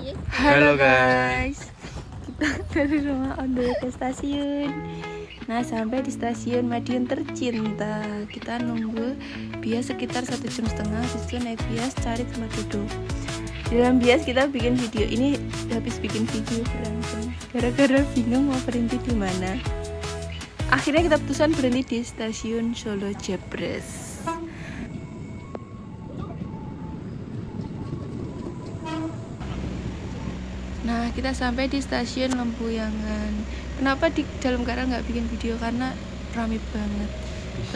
Halo guys, kita dari rumah on the way ke stasiun. Nah, sampai di stasiun Madiun tercinta. Kita nunggu bias sekitar 1,5 jam. Habis itu naik bias cari tempat duduk. Di dalam bias kita bikin video. Ini habis bikin video langsung. Gara-gara bingung mau berhenti di mana. Akhirnya kita putusan berhenti di stasiun Solo Jebres. Nah, kita sampai di stasiun Lempuyangan. Kenapa di dalam KRL nggak bikin video? Karena rame banget.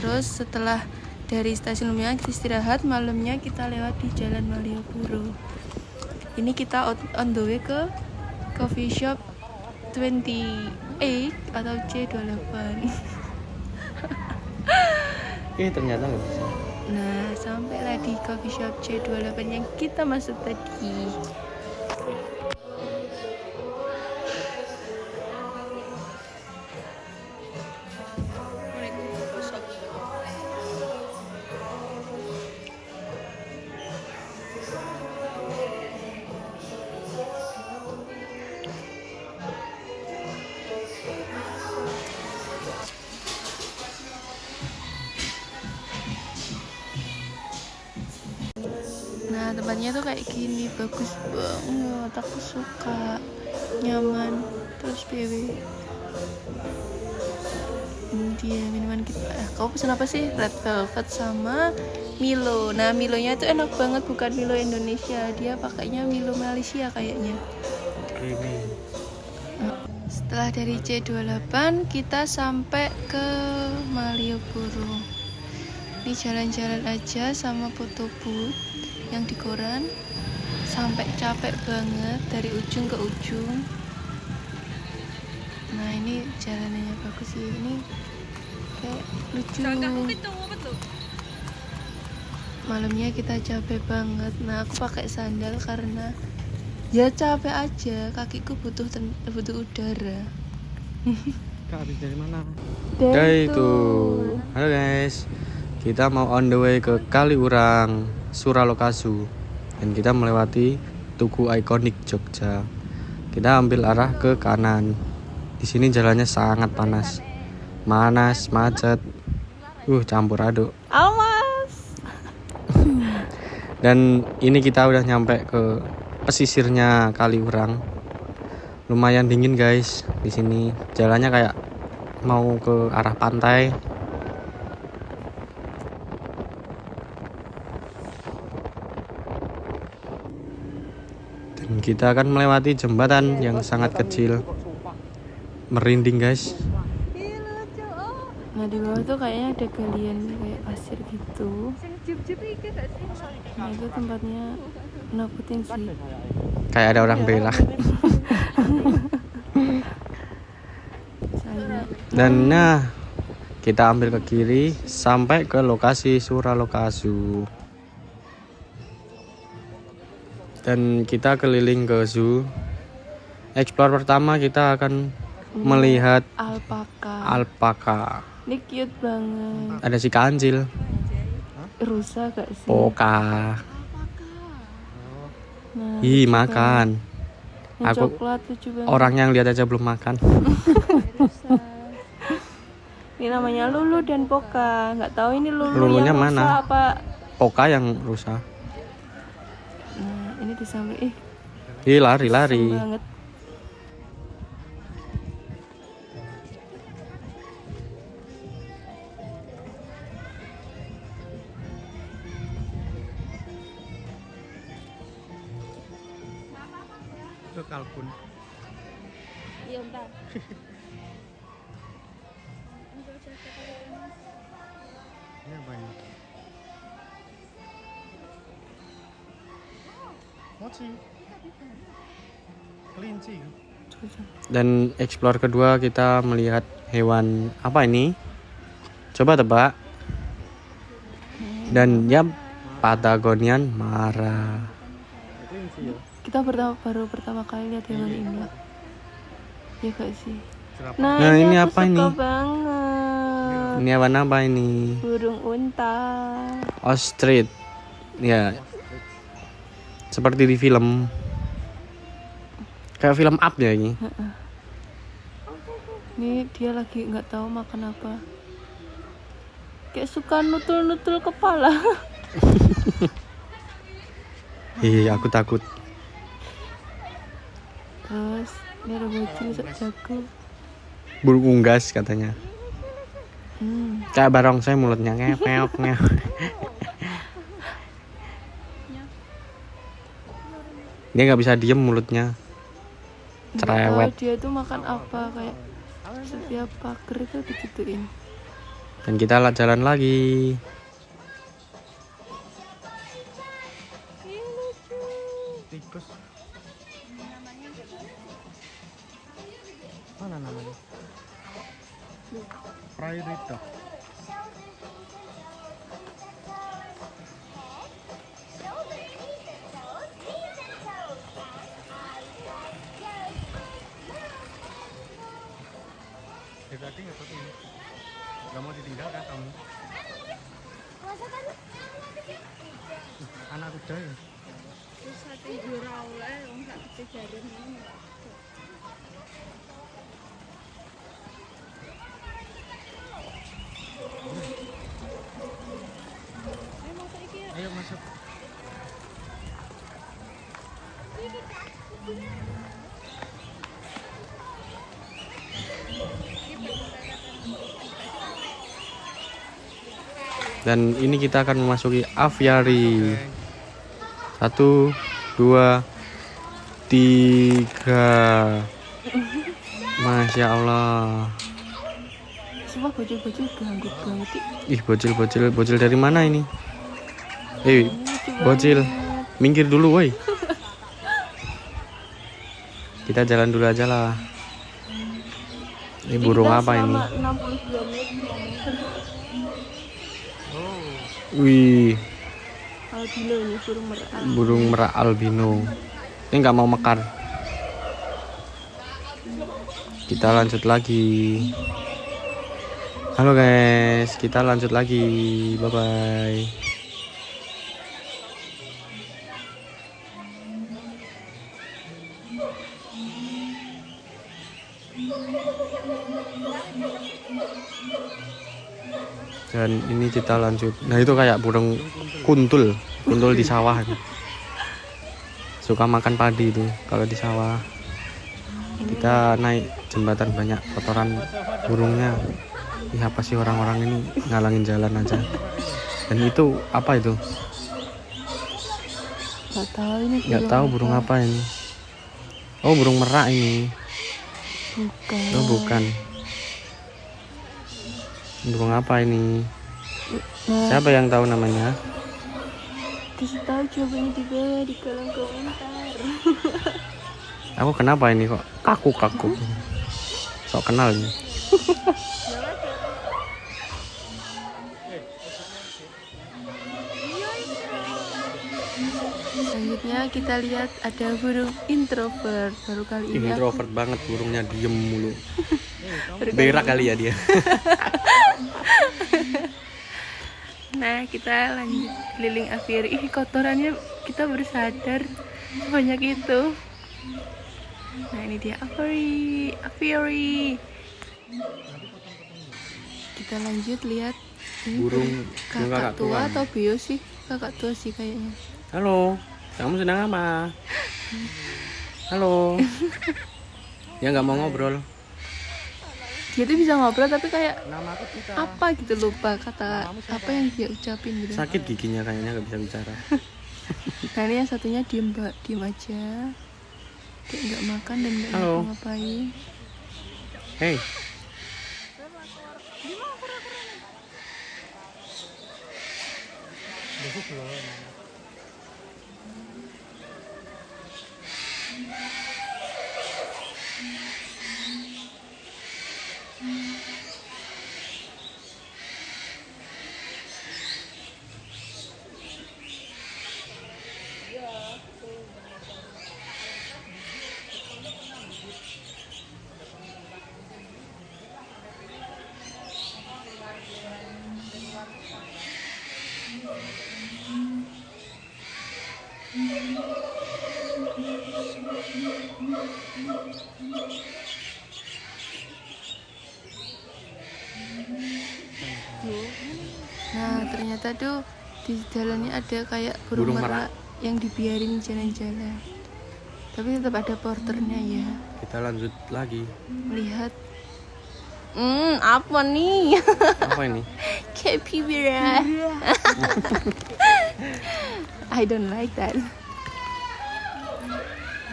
Terus setelah dari stasiun Lempuyangan kita istirahat, malamnya kita lewat di Jalan Malioboro. Ini kita on the way ke coffee shop 28 atau C28. Ternyata nggak bisa. Nah, sampailah di coffee shop C28 yang kita masuk tadi. Nah, tempatnya tuh kayak gini, bagus banget, aku suka, nyaman, terus BW. Ini dia minuman kita. Kau pesen apa sih? Red Velvet sama Milo. Nah, Milonya tuh enak banget, bukan Milo Indonesia, dia pakainya Milo Malaysia kayaknya. Creamy. Setelah dari C28 kita sampai ke Malioboro. Ini jalan-jalan aja sama foto booth yang di koran. Sampai capek banget dari ujung ke ujung. Nah, ini jalanannya bagus sih. Ini kayak lucu. Malamnya kita capek banget. Nah, aku pakai sandal karena ya capek aja, kakiku butuh udara. Kak habis dari mana? Dari itu. Halo guys, kita mau on the way ke Kaliurang, Suralokasu, dan kita melewati Tugu Ikonik Jogja. Kita ambil arah ke kanan. Di sini jalannya sangat panas, macet, campur aduk. Awas. Dan ini kita udah nyampe ke pesisirnya Kaliurang. Lumayan dingin guys di sini. Jalannya kayak mau ke arah pantai. Dan kita akan melewati jembatan yang sangat kecil. Merinding guys. Nah, di bawah tuh kayaknya ada galian kayak pasir gitu. Nah, itu tempatnya nakutin sih. Kayak ada orang bela. Dan nah, kita ambil ke kiri sampai ke lokasi Suralokasu. Dan kita keliling ke zoo. Explore pertama kita akan melihat alpaka. Ini cute banget. Ada si kancil. Rusa gak sih? Poka. Nah, Ih, makan. yang Aku coklat lucu banget. orang yang lihat aja belum makan. Ini namanya Lulu dan Poka. Nggak tahu ini Lulu Lulunya yang mana? rusa apa. Poka yang rusak. Nah, ini disambil. Ih, lari-lari. Serem banget. Ke kalkun. Iya, bentar. Ini apa ini? Mochi. Kelinci. Dan explore kedua kita melihat hewan apa ini? Coba tebak. Dan ya, Patagonian mara. Kita baru pertama kali lihat hewan ini. Ya gak sih? Nah, ini ini aku apa suka ini? banget. Ini hewan apa ini? Burung unta. Ostrich. Ya. Seperti di film. Kayak film up ya ini. Ini dia lagi nggak tahu makan apa. Kayak suka nutul-nutul kepala. Iya, aku takut. Terus ini ada bocil sok jago. Burung unggas katanya. Kayak barongsai mulutnya ngepeok. Dia nggak bisa diem mulutnya. Nggak Cerewet. tahu dia tuh makan apa, kayak setiap pagar itu digituin. Dan kita jalan lagi. Tikus. Mana namanya? Prairie dog. Berarti nggak mau ditinggal kan kamu? Anak kuda ya? Ayo masuk. Dan ini kita akan memasuki aviary. 1, 2, 3. Masya Allah. Semua bocil-bocil ganggu banget. Ih, bocil dari mana ini? Bocil, minggir dulu woi. Kita jalan dulu aja lah. Ini burung apa ini? 62 meter. Wih, Albino ini burung merak. burung merak albino. Ini nggak mau mekar. Kita lanjut lagi. Halo guys, kita lanjut lagi. Bye bye. Dan ini kita lanjut. Nah itu kayak burung kuntul di sawah. Suka makan padi itu kalau di sawah. Kita naik jembatan banyak kotoran burungnya. Ih, apa sih orang-orang ini ngalangin jalan aja. Dan itu apa itu? Nggak tahu ini. Nggak tahu burung apa ini. Oh, burung merak ini. Bukan. Oh, bukan. Burung apa ini? Nah, Siapa yang tahu namanya? kasih tahu jawabannya di bawah di kolom komentar. Aku kenapa ini kok kaku? Sok kenal ini. Selanjutnya kita lihat ada burung introvert. Baru kali ini Introvert banget, burungnya diem mulu. baru kali Berak ini- kali ya dia. Nah, kita lanjut keliling aviary. Ih, kotorannya kita baru sadar banyak itu. Nah, ini dia aviary. Kita lanjut lihat ini Burung kakak tua tuan. atau bio sih? Kakak tua sih kayaknya. Halo, kamu sedang apa? Halo. Ya nggak mau ngobrol. Dia tuh bisa ngobrol tapi kayak Nama aku Tita. apa gitu, lupa kata apa yang dia ucapin gitu. Sakit giginya kayaknya nggak bisa bicara. Nah, ini yang satunya diem aja, kayak nggak makan dan nggak Halo. ngapain. Hey. Nah ternyata tuh di jalannya ada kayak Burung burung merak. merak yang dibiarin jalan-jalan. Tapi tetap ada porternya ya. Kita lanjut lagi. Lihat. Apa nih? Apa ini? Capybara. I don't like that.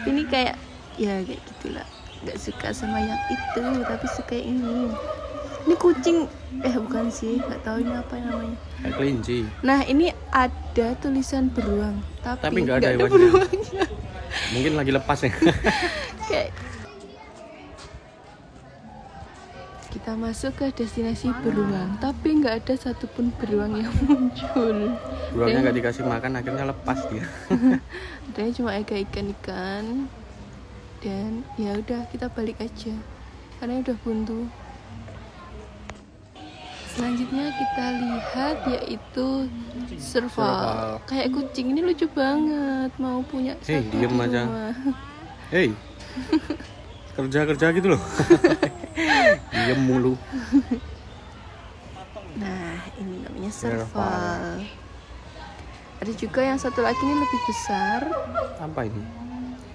Ini kayak ya kayak gitulah. Gak suka sama yang itu, tapi suka yang ini. Ini kucing, bukan sih, nggak tahu ini apa namanya. Kayak kelinci. Nah ini ada tulisan beruang, tapi nggak ada nggak hewannya. beruangnya. Mungkin lagi lepas ya. Kayak kita masuk ke destinasi beruang, tapi nggak ada satupun beruang yang muncul. Beruangnya nggak dikasih makan, akhirnya lepas dia. Adanya cuma ikan-ikan dan ya udah kita balik aja karena udah buntu. Selanjutnya kita lihat yaitu serval. Kayak kucing ini lucu banget, mau punya Hei, satu diem di aja. rumah. Hei, kerja gitu loh. Diem mulu. Nah ini namanya serval. Serval. Ada juga yang satu lagi ini lebih besar, Apa ini?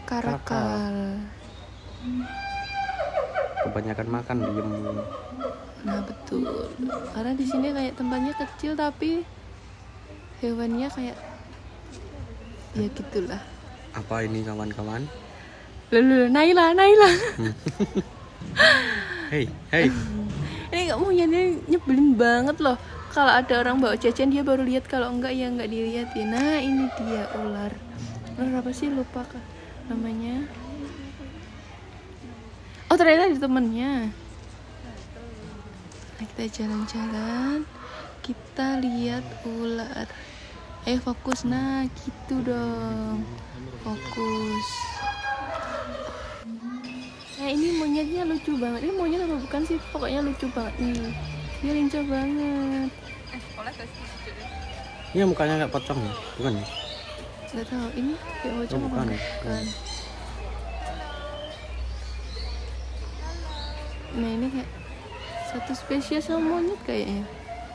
karakal. Kebanyakan makan diem mulu. Nah betul, karena di sini kayak tempatnya kecil tapi hewannya kayak ya gitulah. Apa ini kawan-kawan? Lalu Naila. Hei. Ini nggak mau ini nyebelin banget loh. Kalau ada orang bawa jajan dia baru lihat, kalau enggak ya enggak dilihatin. Nah ini dia ular. Ular apa sih, lupa kah namanya? Oh ternyata ada temennya. Nah, kita jalan-jalan, kita lihat ular. Fokus, nah gitu dong, fokus. Nah ini monyetnya lucu banget. Ini monyet apa bukan sih? Pokoknya lucu banget nih. Dia lincah banget. Ini mukanya kayak pocong ya? Bukan ya? Nggak tahu ini kayak pocong apa bukan enggak? ya? Bukan. Nah ini kayak satu spesies sama monyet kayaknya.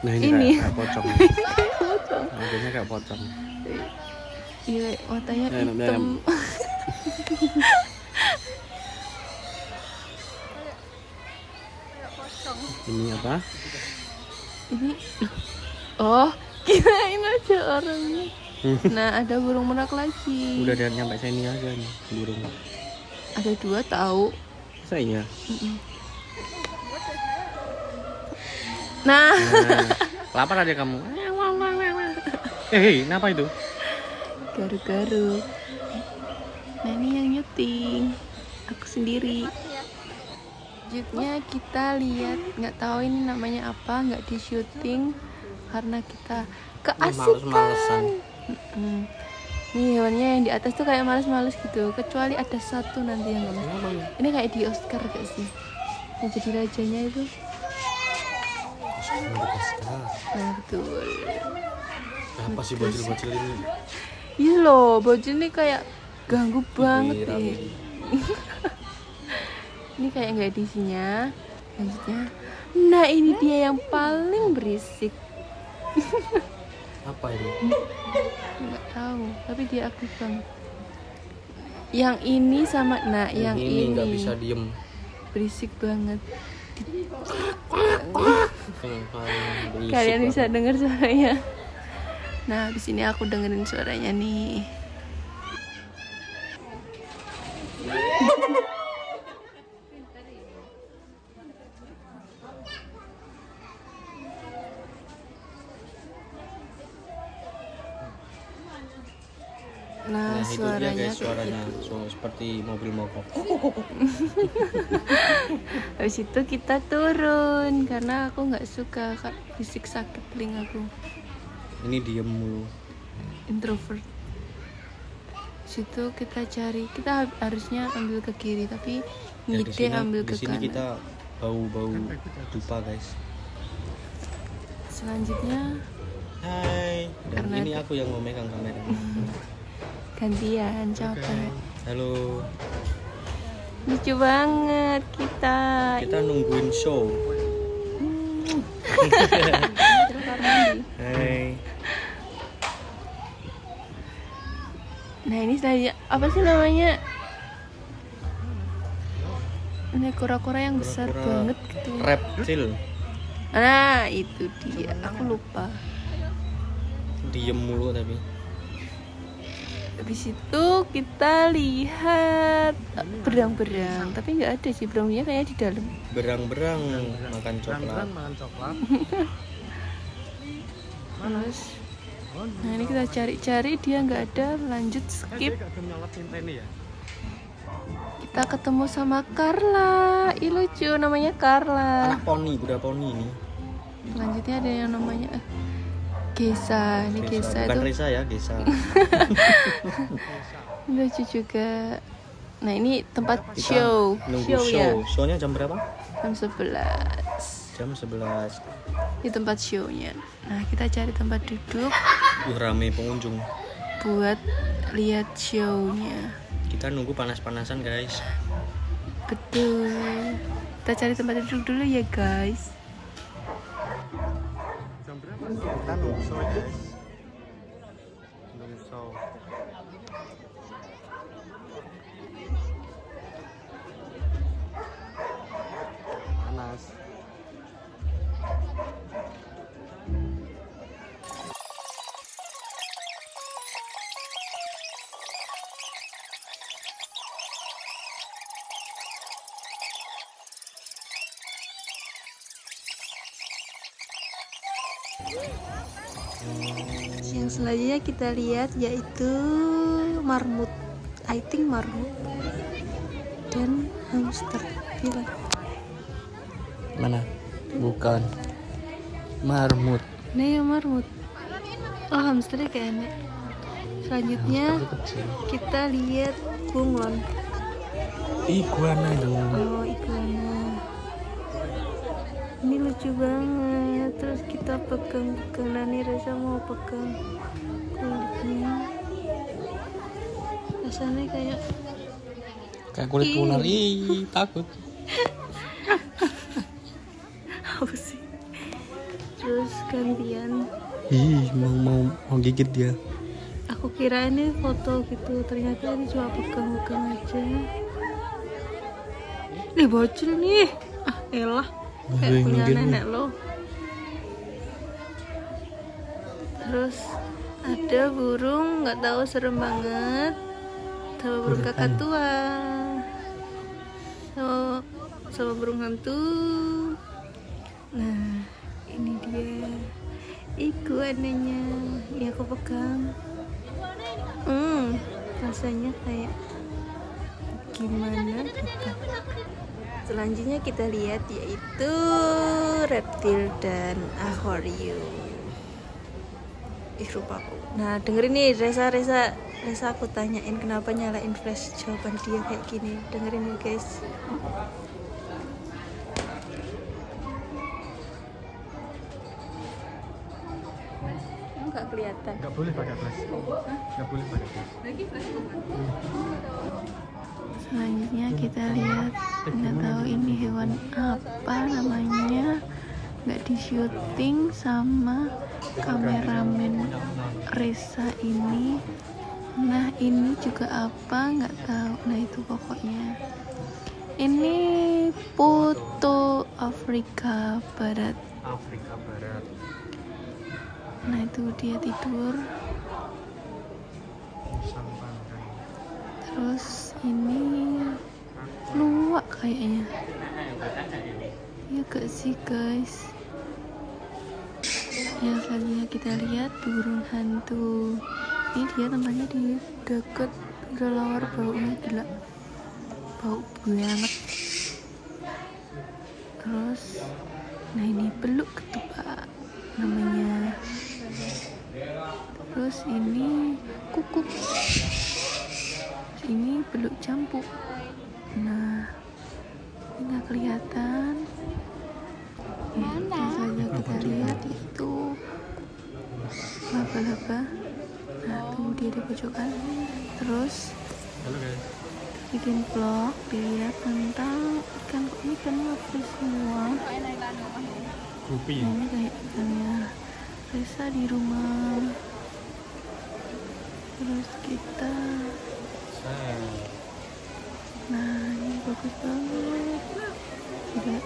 Nah ini, Ini. kayak pocong. Kayak pocong. Makanya kayak pocong. Iya matanya Ya, hitam. Ini apa? Ini oh kirain aja orangnya. Nah ada burung merak lagi. Udah dari nyampe sini aja nih burung. Ada 2 tahu. Saya. Nah Lapar aja kamu. Hei, kenapa itu? garuk-garuk. Nah ini yang nyuting aku sendiri. Selanjutnya kita lihat, nggak tahu ini namanya apa, nggak di syuting karena kita keasikan. Males-malesan. Nih hewannya yang di atas tuh kayak males-males gitu, kecuali ada satu nanti yang nggak males. Ini kayak di Oscar gak sih, yang jadi rajanya itu. Nah betul. Apa sih bocil-bocil ini? Iya loh, bocil ini kayak ganggu banget nih. Ini kayak nggak ada isinya. Selanjutnya, nah ini dia yang paling berisik. Apa ini? Nggak tahu, tapi dia aktif banget. Yang ini sama, nah yang ini nggak bisa diem. berisik banget. Berisik Kalian bisa banget. dengar suaranya. Nah, di sini aku dengerin suaranya nih. Nah, Itu dia suaranya guys, kayak suaranya gitu. seperti mobil mogok. Habis itu kita turun karena aku nggak suka fisik sakit telingaku. Ini diem mulu. Introvert. Situ kita cari, kita harusnya ambil ke kiri tapi Ya, ngide ambil di ke sini kanan. kita bau dupa guys. Selanjutnya Hai. Dan Karena ini aku yang mau megang kamera. gantian capek. Halo. Lucu banget kita. Kita nungguin show. Hai. Nah ini saya apa sih namanya? Ini kura-kura yang besar banget gitu. Reptil. Nah itu dia, aku lupa. Diem mulu tapi. Habis itu kita lihat berang-berang, tapi nggak ada sih berangnya kayak di dalam. Berang-berang makan coklat. Terus, nah ini kita cari-cari dia nggak ada, lanjut skip. Kita ketemu sama Carla, ih lucu namanya Carla. Anak poni, kuda poni ini. Selanjutnya ada yang namanya Gesa, ini Gesa Bukan itu Risa ya, Gesa. lucu juga. Nah ini tempat Kita show nunggu show. ya, Show-nya jam berapa? jam 11. Jam 11. Di tempat show-nya. Nah kita cari tempat duduk Rame pengunjung. buat lihat show-nya. Kita nunggu panas-panasan guys. Betul. Kita cari tempat duduk dulu ya guys. Kita nunggu show guys. Nunggu show. Panas. Yang selanjutnya kita lihat yaitu marmut. I think marmut dan hamster. Bila Mana? Bukan. Marmut. ini ya marmut. Oh hamsternya kayak enak. Selanjutnya kita lihat bunglon. Iguana dong. Oh iguana. Ini lucu banget. Terus kita pegang-pegang. Nani Reza mau pegang kulitnya. Rasanya kayak Kulit ular. Ih, takut. apa sih? Terus gantian. Ih, mau gigit dia. Aku kira ini foto gitu, ternyata ini cuma pegang-pegang aja. Nih bocil nih. Ah elah, kayak punya nenek lo. Terus ada burung, nggak tahu, serem banget. Sama burung kakak tua. Sama burung hantu. Nah ini dia iguananya. Ini aku pegang. Rasanya kayak gimana gitu. Selanjutnya kita lihat yaitu reptil dan akuarium. Ih rupaku. Nah dengerin nih Reza aku tanyain kenapa nyalain flash, jawaban dia kayak gini. Dengerin ya guys. Nggak kelihatan. Nggak boleh pakai flash. Nggak boleh pakai flash. Selanjutnya kita lihat, nggak tahu ini hewan apa namanya, nggak di syuting sama kameramen Reza ini. Nah ini juga apa nggak tahu. Nah itu pokoknya ini foto Afrika Barat. Afrika Barat. Nah itu dia tidur. Sang panggang. Terus ini luwak kayaknya. Ya gak sih guys. Yang selanjutnya kita lihat burung hantu. Ini dia tempatnya di deket kelelawar, baunya gila, bau banget. Terus nah ini beluk ketupat namanya. Terus ini kukuk. Ini beluk campur. Nah ini nggak kelihatan. Yang saja kita lihat itu laba-laba. Nah tuh dia di pojokan. Terus Halo guys. bikin vlog dilihat tentang ikan apa semua. Gupi. Ini kayak ikannya Resa di rumah. Terus kita, nah ini bagus banget. Tidak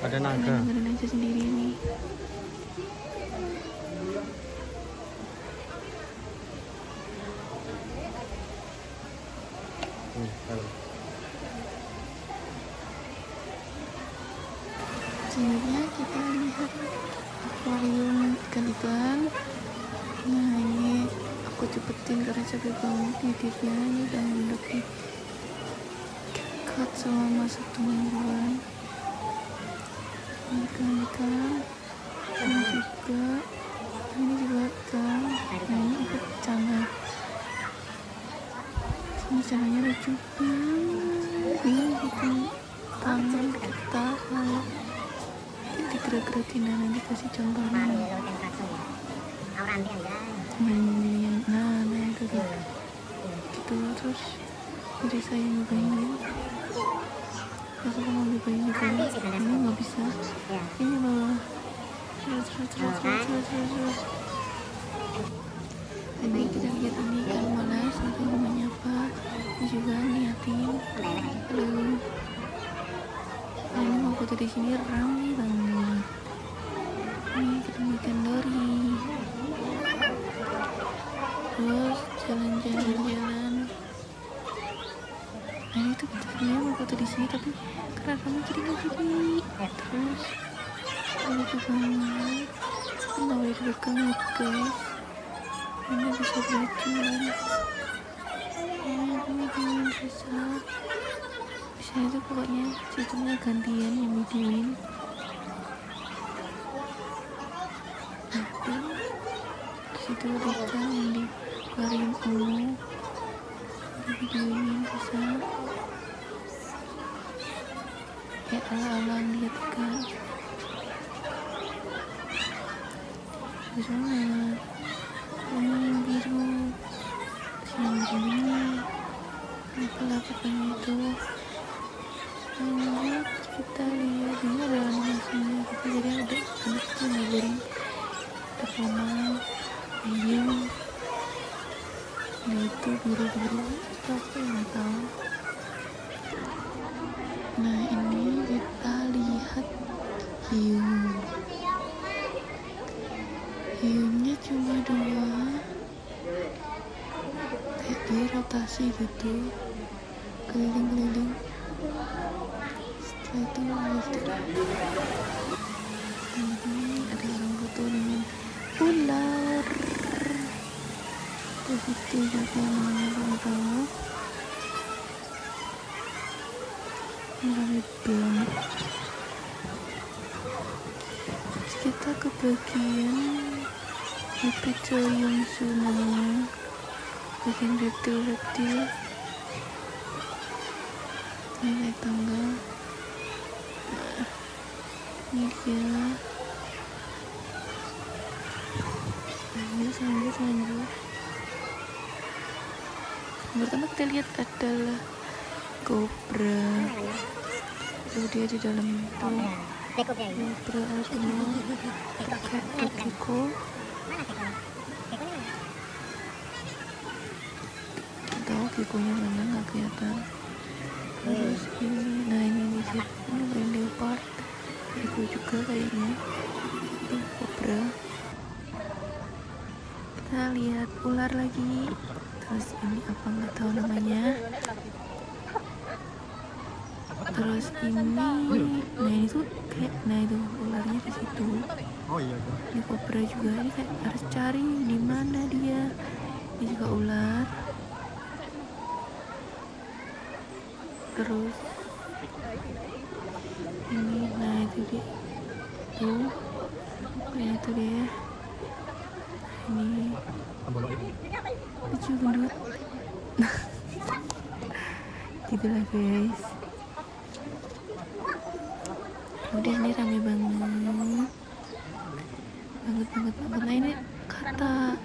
Ada naga. dengerin aja sendiri nih. Selanjutnya kita lihat akuarium ikan-ikan. Nah ini aku cepetin karena capek banget titiknya. Ini udah mendaki cut selama 1 mingguan. Ini ikan-ikan, ini juga ikan. Nah ini ikan cana. Ini cananya lucu banget. Ini bikin tangan kita kalau digerak-gerakin dan nanti kasih contohnya. Nah itu tuh gitu. Terus jadi saya nyobain, terus aku mau nyobain juga. Ini nggak bisa, ini loh. Terus ini kita lihat ini ikan monas, itu namanya apa. Ini juga niatin. Nah ini mau foto di sini ramai banget. Ini ketemu ikan dori. Terus jalan. Nah ini tuh sebenarnya mau foto di sini tapi karena kamu jadi nggak jadi. Terus lucu banget. Ini nggak boleh dipegang ya guys. Ini bisa belacuan. Ini bisa. Bisa itu pokoknya sistemnya gantian yang videoin. Nah tuh disitu ada ikan yang di akuarium ungu. Di videoin bisa. Kayak ala-ala lihat ikan. Bagus banget. Ini yang biru. Yang ini. Apalah pokoknya itu. Lanjut kita lihat ini ada animasinya gitu, jadi ada anak kecil ngajarin kita komang ayam. Nah itu biru-biru itu apa yang tahu. Nah ini kita lihat hiunya cuma 2, kayak dia rotasi gitu keliling-keliling. Setelah itu ada orang foto dengan ular. Terus itu siapa yang namanya kamu tahu? Rame banget. Terus kita ke bagian epithelium namanya, bagian reptil. Ini naik tangga. Nah, ini dia. Lanjut. Pertama kita lihat adalah kobra. Tuh dia di dalam itu. Kobra semua terkait gecko. Tahu geckonya mana nggak kelihatan. Terus ini, nah ini di situ ini leopard, itu juga kayaknya itu kobra. Kita lihat ular lagi. Terus ini apa nggak tahu namanya. Terus ini, nah ini tuh kayak, nah itu ularnya di situ. Ini kobra juga. Ini kayak harus cari di mana dia. Ini juga ular. Terus ini, nah itu dia tuh, kayak itu deh. Ini lucu gendut. Gitulah guys. Udah ini rame banget. Nah ini kata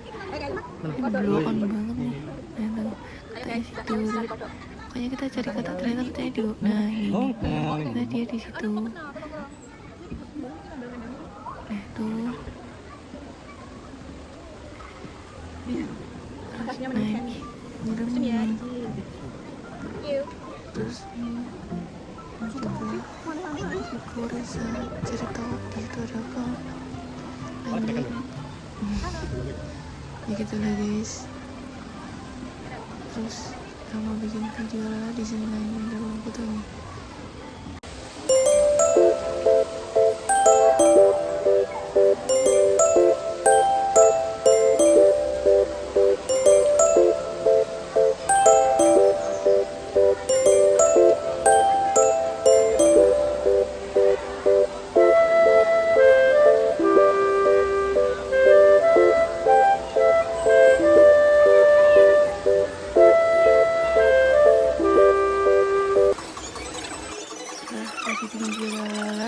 ini blow on banget nih. Nah, katanya situ. Pokoknya kita cari kata ternyata katanya di nah ini ternyata dia di situ. Nah tuh terus naik murem terus aku rasa cari tahu di situ ada apa. Lanjut ya gitu lah guys. Terus kita mau bikin video lah di sini lain dalam fotonya.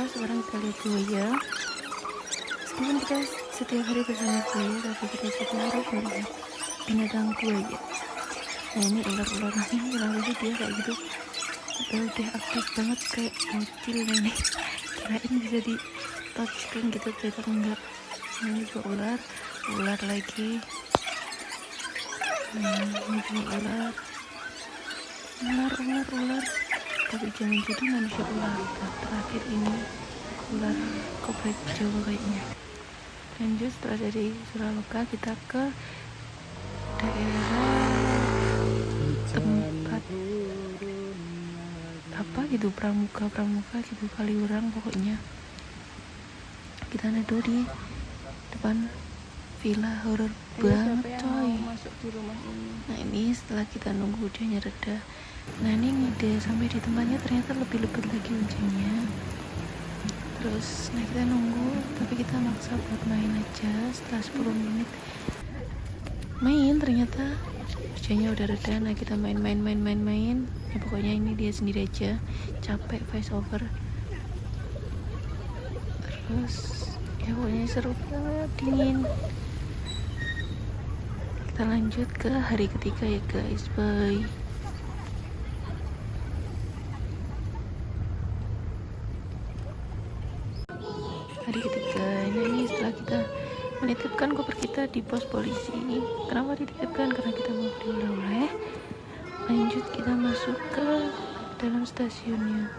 Sekarang kita lihat buaya. Meskipun kita setiap hari bersama buaya, tapi kita setiap hari melihat binatang buaya. Nah ini ular-ular ini kurang lebih dia kayak gitu udah aktif banget kayak bocil nih. Kirain bisa di touchscreen gitu, ternyata enggak. Nah, ini juga ular lagi. Nah ini juga ular. Tapi jangan jadi manusia ular. Nah, terakhir ini ular kobra Jawa kayaknya. Lanjut setelah dari Suraloka kita ke daerah tempat apa gitu, pramuka gitu, Kaliurang pokoknya. Kita neduh di depan villa horor banget coy. Nah ini setelah kita nunggu hujannya reda, nah ini ngide sampai di tempatnya ternyata lebih lebat lagi hujannya. Terus nah kita nunggu, tapi kita maksa buat main aja. Setelah 10 menit main ternyata hujannya udah reda. Nah kita main ya pokoknya ini dia sendiri aja, capek voice over. Terus ya pokoknya seru banget, dingin. Kita lanjut ke hari ketiga ya guys, bye. Hari ketiga, nah ini setelah kita menitipkan koper kita di pos polisi. Kenapa dititipkan? Karena kita mau oleh-oleh. Lanjut kita masuk ke dalam stasiunnya.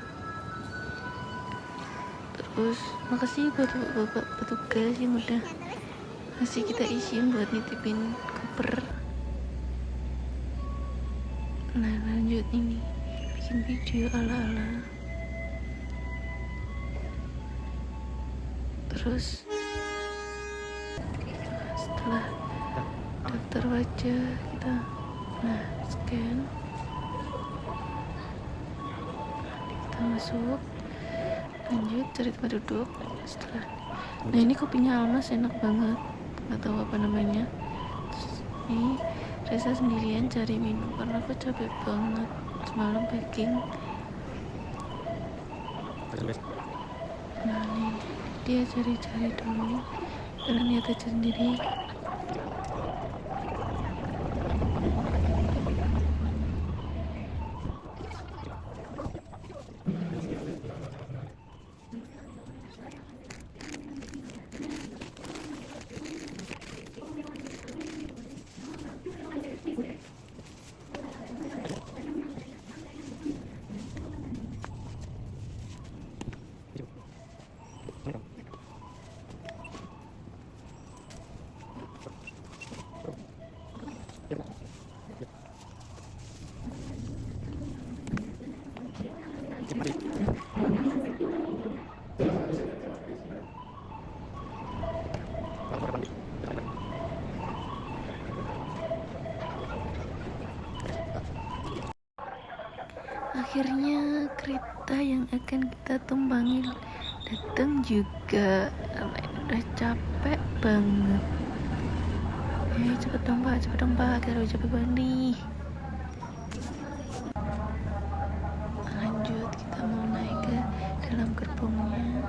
Terus makasih buat bapak petugas yang udah ngasih kita izin buat nitipin koper. Nah lanjut ini bikin video ala-ala. Terus setelah daftar wajah kita scan, kita masuk, lanjut cari tempat duduk. Setelah nah ini kopinya Almas enak banget, nggak tahu apa namanya. Terus, ini Reza sendirian cari minum karena aku capek banget semalam packing. Nah nih dia cari-cari dulu karena niat aja sendiri. Akhirnya kereta yang akan kita tumpangi datang juga. Udah capek banget. Cepet dong pak, kita udah capek banget nih. Lanjut kita mau naik ke dalam gerbongnya.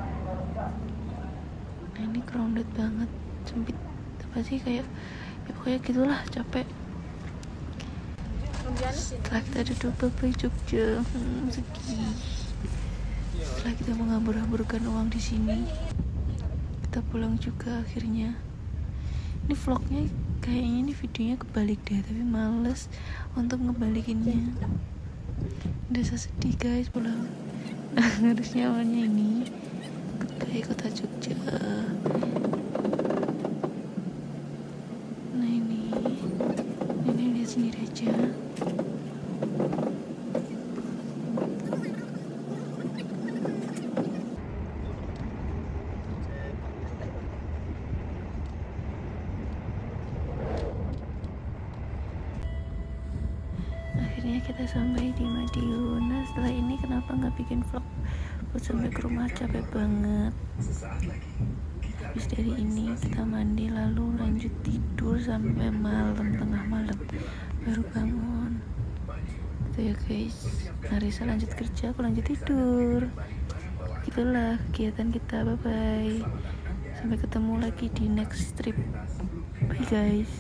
Nah ini crowded banget, sempit apa sih, kayak ya pokoknya gitulah, capek. Setelah kita duduk Bye Jogja, sedih. Setelah kita menghambur-hamburkan uang di sini, kita pulang juga akhirnya. Ini vlognya kayaknya ini videonya kebalik deh, tapi males untuk ngebalikinnya. Udah sedih guys pulang. Harusnya awalnya ini goodbye kota Jogja. Nah ini lihat sendiri aja. Akhirnya kita sampai di Madiun. Nah setelah ini kenapa nggak bikin vlog buat sampai ke rumah, capek banget. Habis dari ini kita mandi lalu lanjut tidur sampai malam, tengah malam baru bangun. Itu ya guys. Narisa lanjut kerja, aku lanjut tidur. Itulah kegiatan kita. Bye bye. Sampai ketemu lagi di next trip. Bye guys.